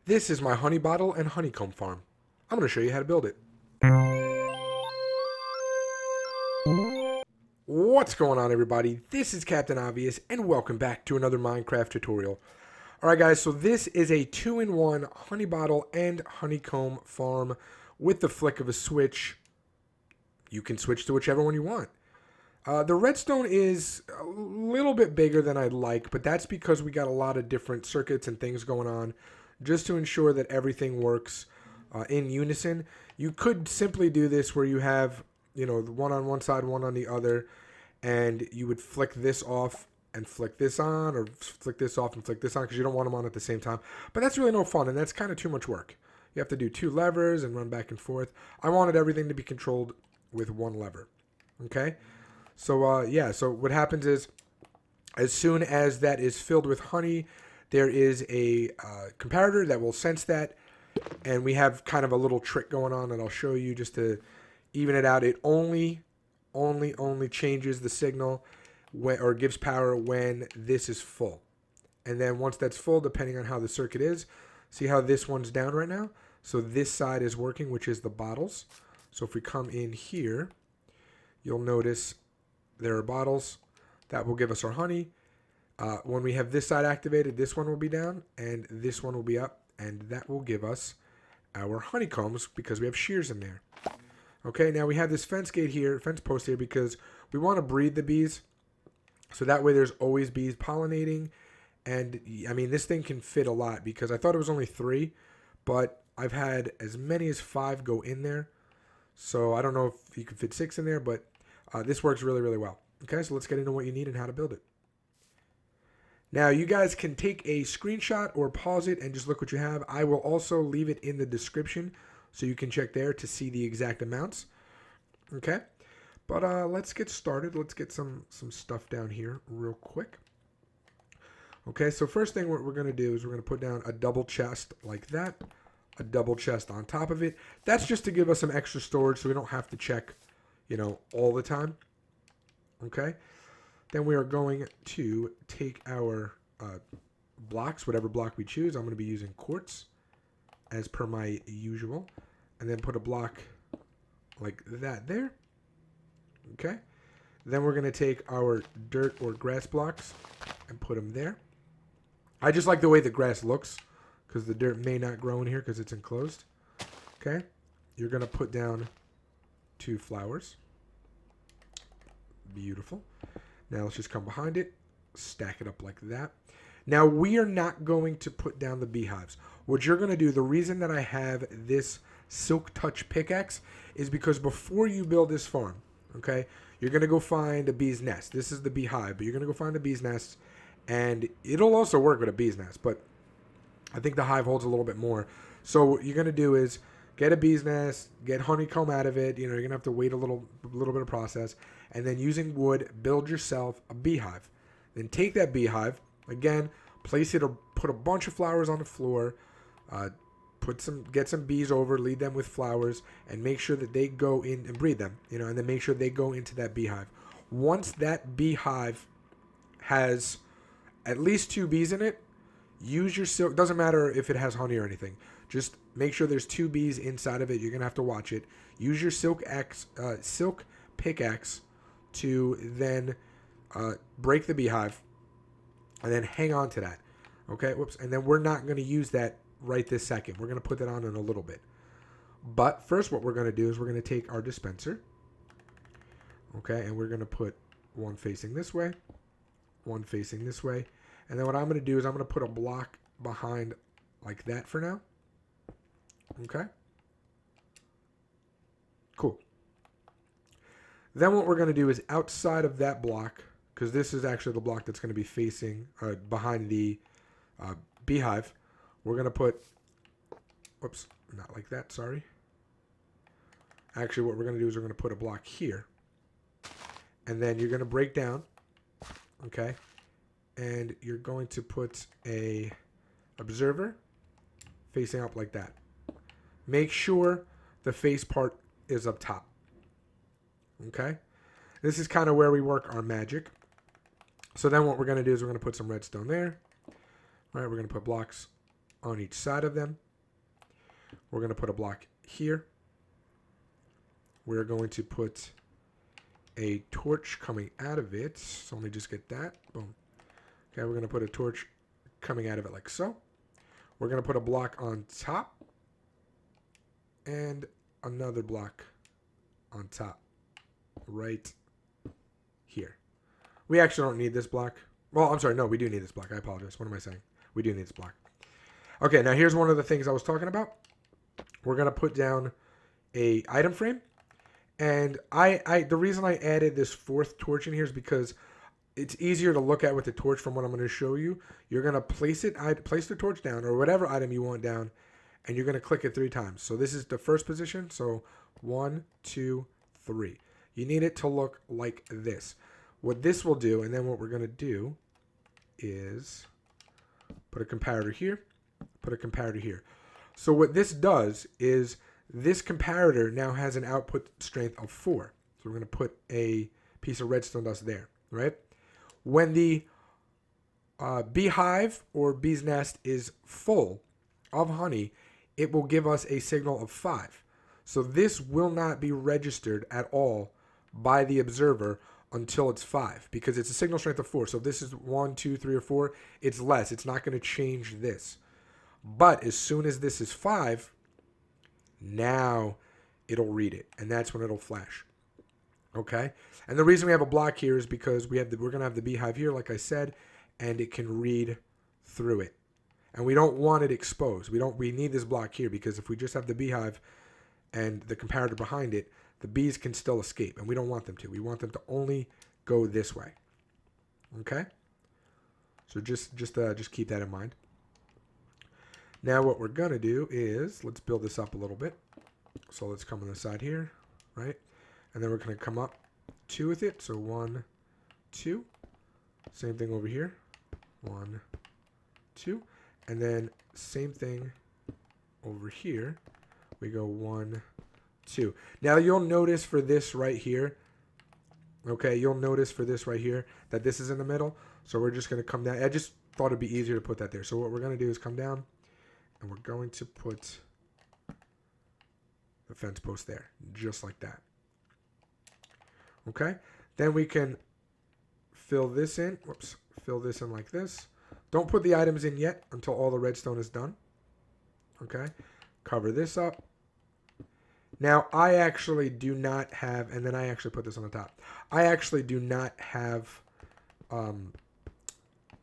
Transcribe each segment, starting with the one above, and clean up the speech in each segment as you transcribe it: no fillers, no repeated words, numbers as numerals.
This is my honey bottle and honeycomb farm. I'm going to show you how to build it. What's going on, everybody? This is Captain Obvious and welcome back to another Minecraft tutorial. Alright guys, so this is a 2-in-1 honey bottle and honeycomb farm with the flick of a switch. You can switch to whichever one you want. The redstone is a little bit bigger than I'd like, but that's because we got a lot of different circuits and things going on just to ensure that everything works in unison. You could simply do this where you have, one on one side, one on the other, and you would flick this off and flick this on, or flick this off and flick this on because you don't want them on at the same time. But that's really no fun, and that's kind of too much work. You have to do two levers and run back and forth. I wanted everything to be controlled with one lever. Okay? So, so what happens is, as soon as that is filled with honey, there is a comparator that will sense that, and we have kind of a little trick going on that I'll show you just to even it out. It only changes the signal or gives power when this is full. And then once that's full, depending on how the circuit is, see how this one's down right now? So this side is working, which is the bottles. So if we come in here, you'll notice there are bottles that will give us our honey. When we have this side activated, this one will be down and this one will be up, and that will give us our honeycombs because we have shears in there. Okay, now we have this fence post here because we want to breed the bees, so that way there's always bees pollinating. And I mean, this thing can fit a lot because I thought it was only 3, but I've had as many as 5 go in there. So I don't know if you can fit 6 in there, but this works really, really well. Okay, so let's get into what you need and how to build it. Now, you guys can take a screenshot or pause it and just look what you have. I will also leave it in the description so you can check there to see the exact amounts. Okay, but let's get started. Let's get some stuff down here real quick. Okay, so first thing what we're going to do is we're going to put down a double chest like that, a double chest on top of it. That's just to give us some extra storage so we don't have to check, all the time. Okay, then we are going to take our blocks, whatever block we choose. I'm going to be using quartz as per my usual, and then put a block like that there. Okay, then we're going to take our dirt or grass blocks and put them there. I just like the way the grass looks because the dirt may not grow in here because it's enclosed. Okay, you're going to put down 2 flowers. Beautiful. Now let's just come behind it, stack it up like that. Now we are not going to put down the beehives. What you're going to do, the reason that I have this silk touch pickaxe is because before you build this farm, okay, you're going to go find a bee's nest. This is the beehive, but you're going to go find the bee's nest, and it'll also work with a bee's nest, but I think the hive holds a little bit more. So what you're going to do is get a bee's nest, get honeycomb out of it. You're going to have to wait a little bit of process. And then using wood, build yourself a beehive. Then take that beehive, again, place it or put a bunch of flowers on the floor, get some bees over, lead them with flowers, and make sure that they go in and breed them, and then make sure they go into that beehive. Once that beehive has at least 2 bees in it, use your silk. Doesn't matter if it has honey or anything. Just make sure there's 2 bees inside of it. You're gonna have to watch it. Use your silk pickaxe to then break the beehive, and then hang on to that. Okay, whoops. And then we're not gonna use that right this second. We're gonna put that on in a little bit. But first, what we're gonna do is we're gonna take our dispenser. Okay, and we're gonna put one facing this way, one facing this way. And then what I'm going to do is I'm going to put a block behind like that for now. Okay. Cool. Then what we're going to do is outside of that block, because this is actually the block that's going to be facing behind the beehive, we're going to put, whoops, not like that, sorry. Actually, what we're going to do is we're going to put a block here. And then you're going to break down, okay? And you're going to put a observer facing up like that. Make sure the face part is up top. Okay? This is kind of where we work our magic. So then what we're going to do is we're going to put some redstone there. All right, we're going to put blocks on each side of them. We're going to put a block here. We're going to put a torch coming out of it. So let me just get that. Boom. Okay, we're going to put a torch coming out of it like so. We're going to put a block on top. And another block on top. Right here. We actually don't need this block. Well, I'm sorry. No, we do need this block. I apologize. What am I saying? We do need this block. Okay, now here's one of the things I was talking about. We're going to put down a item frame. And the reason I added this fourth torch in here is because it's easier to look at with the torch from what I'm going to show you. You're going to place the torch down or whatever item you want down, and you're going to click it 3 times. So this is the first position. So 1, 2, 3. You need it to look like this. What this will do, and then what we're going to do is put a comparator here, put a comparator here. So what this does is this comparator now has an output strength of 4. So we're going to put a piece of redstone dust there, right? When the beehive or bee's nest is full of honey, it will give us a signal of 5. So this will not be registered at all by the observer until it's 5 because it's a signal strength of 4. So if this is 1, 2, 3, or 4, it's less. It's not going to change this. But as soon as this is 5, now it'll read it, and that's when it'll flash. Okay? And the reason we have a block here is because we're going to have the beehive here, like I said, and it can read through it. And we don't want it exposed. We need this block here because if we just have the beehive and the comparator behind it, the bees can still escape, and we don't want them to. We want them to only go this way. Okay? So just keep that in mind. Now what we're going to do is, let's build this up a little bit. So let's come on the side here, right? And then we're going to come up 2 with it. So 1, 2. Same thing over here. 1, 2. And then same thing over here. We go 1, 2. Now you'll notice for this right here, okay, you'll notice for this right here that this is in the middle. So we're just going to come down. I just thought it'd be easier to put that there. So what we're going to do is come down. And we're going to put the fence post there, just like that. Okay? Then we can fill this in. Whoops. Fill this in like this. Don't put the items in yet until all the redstone is done. Okay? Cover this up. Now, I actually do not have, and then I actually put this on the top. I actually do not have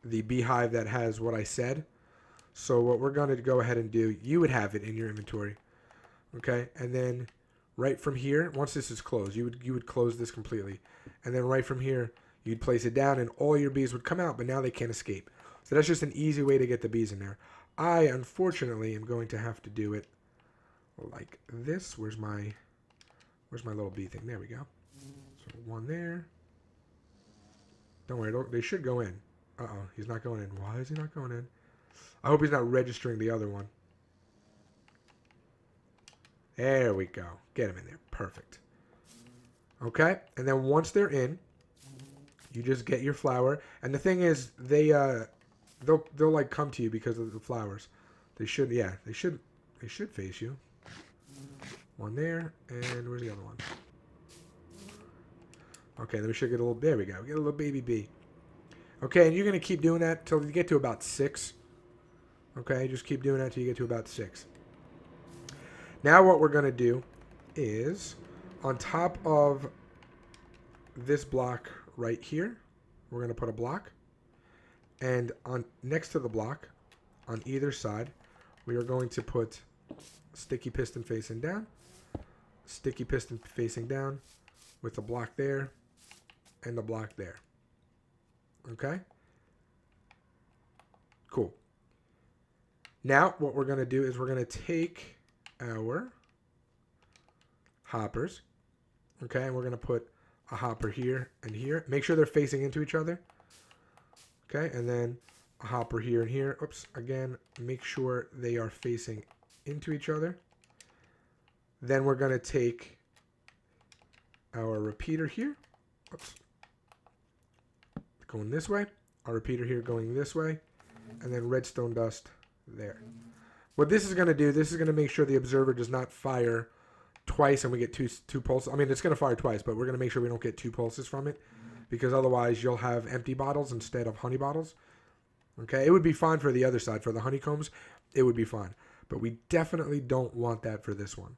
the beehive that has what I said. So what we're going to go ahead and do, you would have it in your inventory, okay? And then right from here, once this is closed, you would close this completely. And then right from here, you'd place it down and all your bees would come out, but now they can't escape. So that's just an easy way to get the bees in there. I, unfortunately, am going to have to do it like this. Where's my little bee thing? There we go. So 1 there. Don't worry, they should go in. Uh-oh, he's not going in. Why is he not going in? I hope he's not registering the other one. There we go. Get him in there. Perfect. Okay, and then once they're in, you just get your flower. And the thing is, they'll like come to you because of the flowers. They should face you. 1 there, and where's the other one? Okay, then we should get a little. There we go. We get a little baby bee. Okay, and you're gonna keep doing that till you get to about 6. Okay, just keep doing that till you get to about 6. Now what we're going to do is, on top of this block right here, we're going to put a block. And on next to the block, on either side, we are going to put sticky piston facing down, sticky piston facing down, with a block there, and a block there. Okay? Cool. Now, what we're going to do is we're going to take our hoppers, okay, and we're going to put a hopper here and here. Make sure they're facing into each other, okay, and then a hopper here and here. Oops, again, make sure they are facing into each other. Then we're going to take our repeater here. Oops. Going this way. Our repeater here going this way. And then redstone dust there. What this is going to do, this is going to make sure the observer does not fire twice and we get two pulses. I mean, it's going to fire twice, but we're going to make sure we don't get 2 pulses from it, because otherwise you'll have empty bottles instead of honey bottles. Okay, it would be fine for the other side. For the honeycombs, it would be fine. But we definitely don't want that for this one.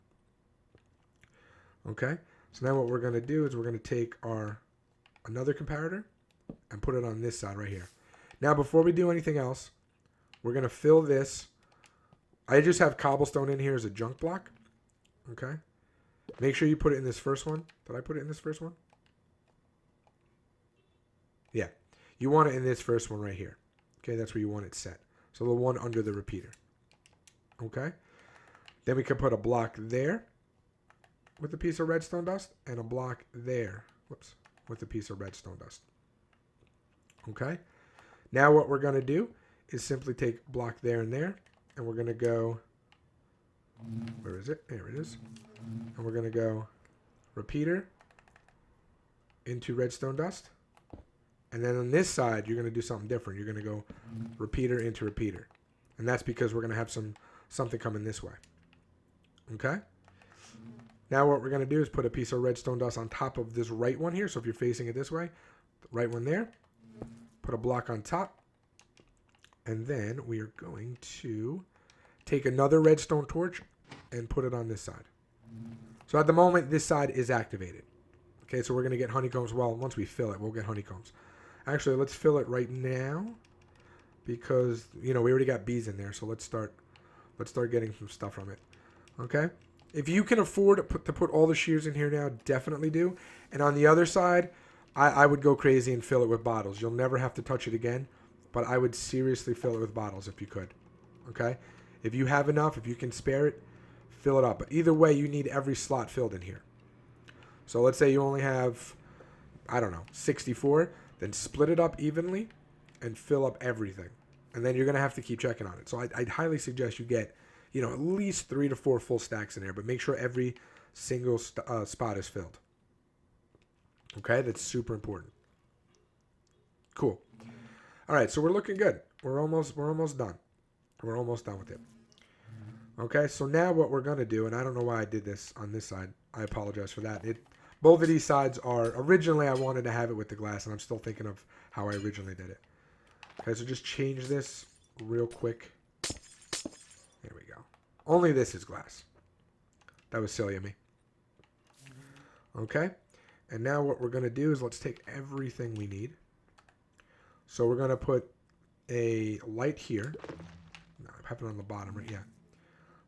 Okay, so now what we're going to do is we're going to take another comparator and put it on this side right here. Now, before we do anything else, we're going to fill this. I just have cobblestone in here as a junk block. Okay, make sure you put it in this first one. Did I put it in this first one? Yeah, you want it in this first one right here. Okay, that's where you want it set. So the one under the repeater. Okay, then we can put a block there with a piece of redstone dust and a block there, whoops, with a piece of redstone dust. Okay, now what we're going to do is simply take block there and there, and we're going to go, where is it? There it is. And we're going to go repeater into redstone dust. And then on this side, you're going to do something different. You're going to go repeater into repeater. And that's because we're going to have something coming this way. Okay? Now what we're going to do is put a piece of redstone dust on top of this right one here. So if you're facing it this way, the right one there. Put a block on top. And then we are going to take another redstone torch and put it on this side. So at the moment, this side is activated. Okay, so we're going to get honeycombs. Well, once we fill it, we'll get honeycombs. Actually, let's fill it right now because, we already got bees in there. So let's start getting some stuff from it. Okay? If you can afford to put all the shears in here now, definitely do. And on the other side, I would go crazy and fill it with bottles. You'll never have to touch it again, but I would seriously fill it with bottles if you could. Okay? If you have enough, if you can spare it, fill it up. But either way, you need every slot filled in here. So let's say you only have, 64. Then split it up evenly and fill up everything. And then you're going to have to keep checking on it. So I'd highly suggest you get, at least 3 to 4 full stacks in there. But make sure every single spot is filled. Okay, that's super important. Cool. All right, so we're looking good. We're almost done. We're almost done with it. Okay, so now what we're going to do, and I don't know why I did this on this side. I apologize for that. Both of these sides are, originally I wanted to have it with the glass, and I'm still thinking of how I originally did it. Okay, so just change this real quick. There we go. Only this is glass. That was silly of me. Okay, and now what we're going to do is let's take everything we need. So we're going to put a light here. No, I have it on the bottom, right? Yeah.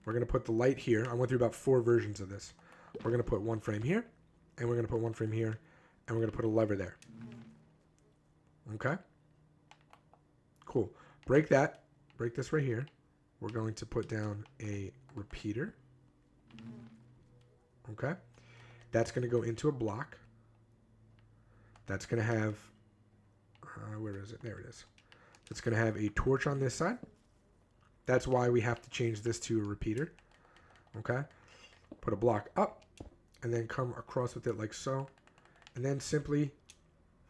We're going to put the light here. I went through about 4 versions of this. We're going to put one frame here. And we're going to put one frame here, and we're going to put a lever there. Okay? Cool. Break this right here. We're going to put down a repeater. Okay? That's going to go into a block. That's going to have, where is it? There it is. It's going to have a torch on this side. That's why we have to change this to a repeater. Okay? Put a block up. And then come across with it like so. And then simply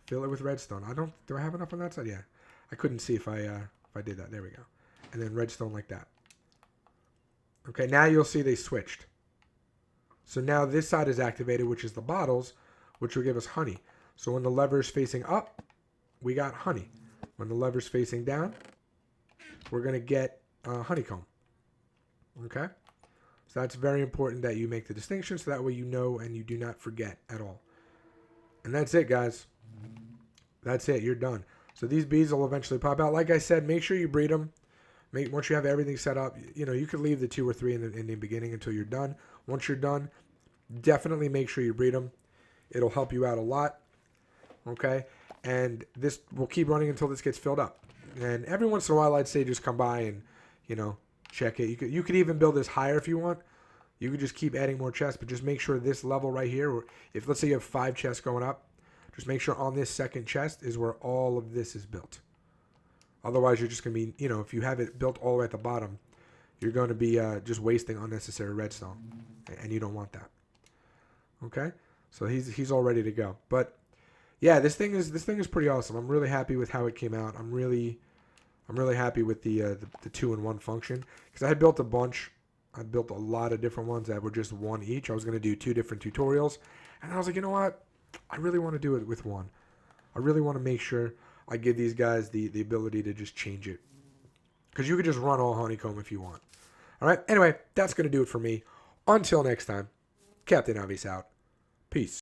fill it with redstone. Do I have enough on that side? Yeah. I couldn't see if I did that. There we go. And then redstone like that. Okay, now you'll see they switched. So now this side is activated, which is the bottles, which will give us honey. So when the lever is facing up, we got honey. When the lever is facing down, we're going to get honeycomb. Okay? So that's very important that you make the distinction so that way you know and you do not forget at all. And that's it, guys. That's it. You're done. So these bees will eventually pop out. Like I said, make sure you breed them. Once you have everything set up, you could leave the 2 or 3 in the beginning until you're done. Once you're done, definitely make sure you breed them. It'll help you out a lot. Okay? And this will keep running until this gets filled up. And every once in a while, I'd say just come by and, check it. You could even build this higher if you want. You could just keep adding more chests, but just make sure this level right here, or if let's say you have 5 chests going up, just make sure on this second chest is where all of this is built. Otherwise, you're just going to be, if you have it built all the way at the bottom, you're going to be just wasting unnecessary redstone, and you don't want that. Okay, so he's all ready to go. But yeah, this thing is pretty awesome. I'm really happy with how it came out. I'm really I'm really happy with the 2-in-1 function because I had built a bunch. I built a lot of different ones that were just one each. I was going to do 2 different tutorials, and I was like, you know what? I really want to do it with one. I really want to make sure I give these guys the ability to just change it, because you could just run all Honeycomb if you want. All right. Anyway, that's going to do it for me. Until next time, Captain Obvious out. Peace.